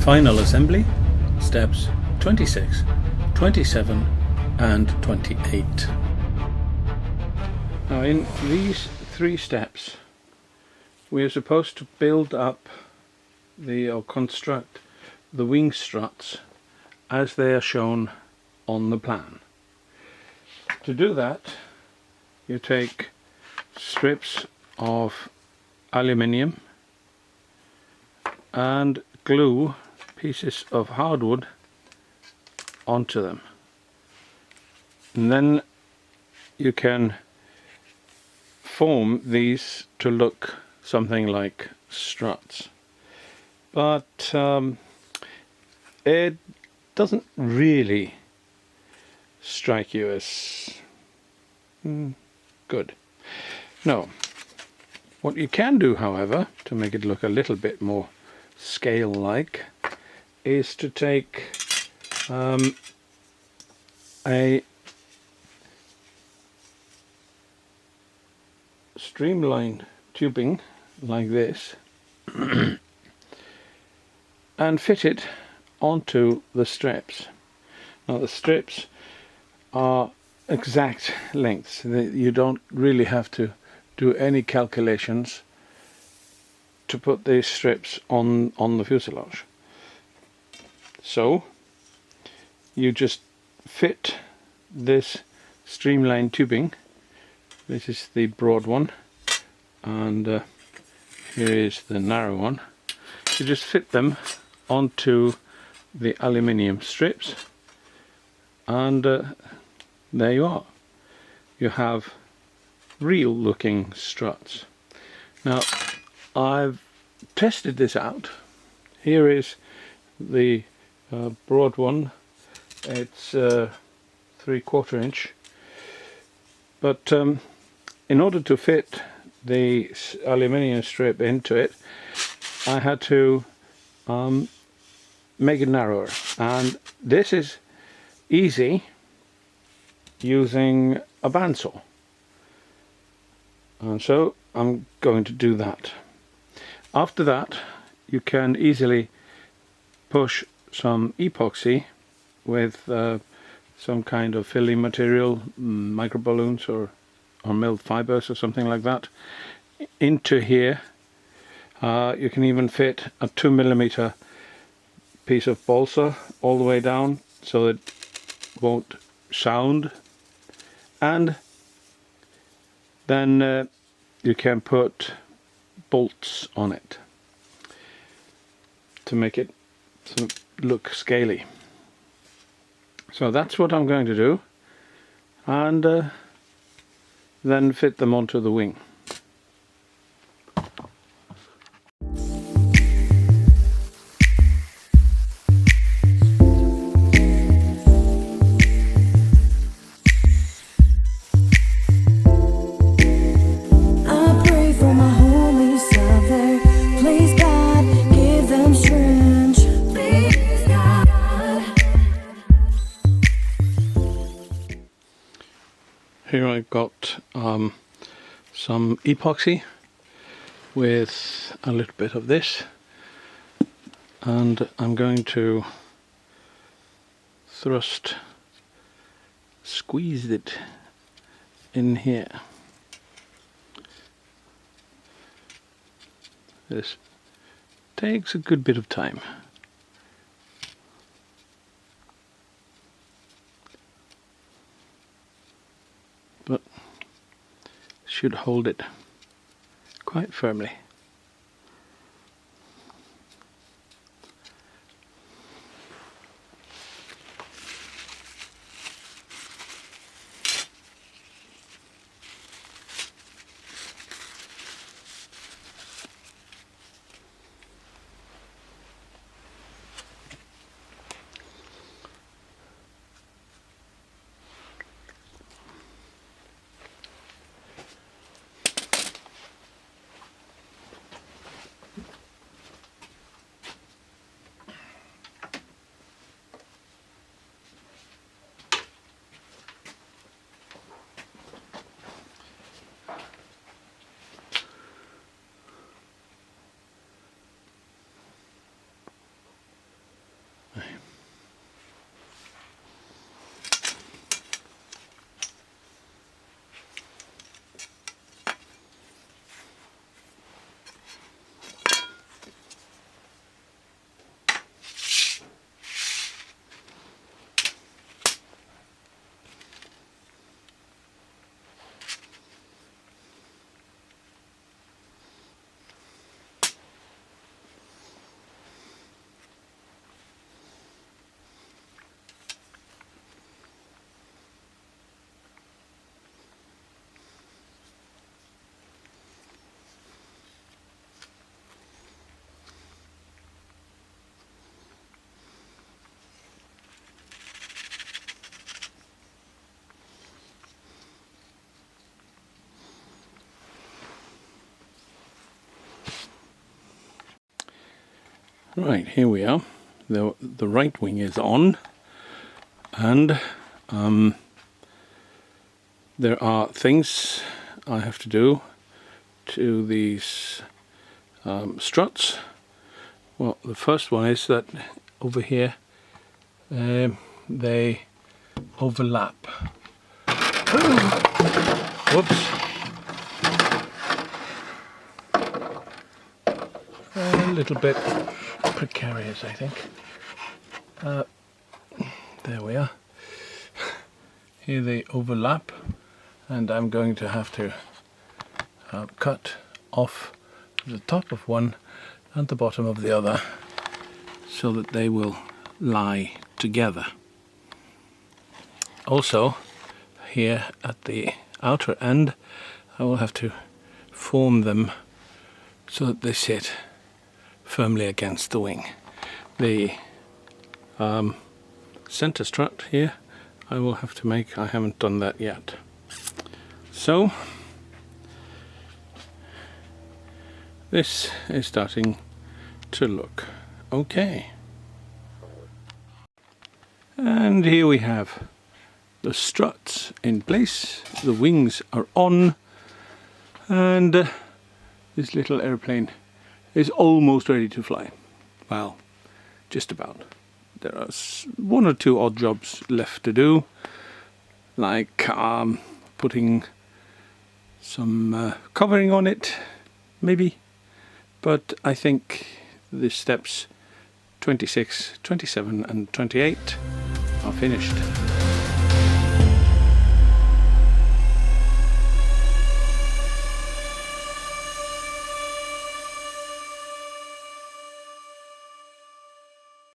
Final assembly, steps 26, 27 and 28. Now in these 3 steps we are supposed to build up or construct the wing struts as they are shown on the plan. To do that you take strips of aluminium and glue pieces of hardwood onto them, and then you can form these to look something like struts, but it doesn't really strike you as good. No. What you can do, however, to make it look a little bit more scale-like, is to take a streamline tubing like this and fit it onto the strips. Now the strips are exact lengths. You don't really have to do any calculations to put these strips on the fuselage. So you just fit this streamline tubing. This is the broad one, and here is the narrow one. You just fit them onto the aluminium strips, and there you are. You have real looking struts. Now I've tested this out. Here is the broad one. It's 3/4 inch, but in order to fit the aluminium strip into it I had to make it narrower, and this is easy using a bandsaw, and so I'm going to do that. After that you can easily push some epoxy with some kind of filling material, micro balloons or milled fibers or something like that, into here. You can even fit a 2mm piece of balsa all the way down so it won't sound, and then you can put bolts on it to make it look scaly. So that's what I'm going to do, and then fit them onto the wing. Here I've got some epoxy with a little bit of this, and I'm going to squeeze it in here. This takes a good bit of time. But should hold it quite firmly. Right, here we are. The right wing is on, and there are things I have to do to these struts. Well, the first one is that over here they overlap. Whoops. A little bit precarious, I think. There we are. Here they overlap, and I'm going to have to cut off the top of one and the bottom of the other so that they will lie together. Also, here at the outer end, I will have to form them so that they sit firmly against the wing. The center strut here I will have to make. I haven't done that yet. So this is starting to look okay. And here we have the struts in place, the wings are on, and this little airplane is almost ready to fly. Well, just about. There are one or two odd jobs left to do, like putting some covering on it, maybe. But I think the steps 26, 27 and 28 are finished.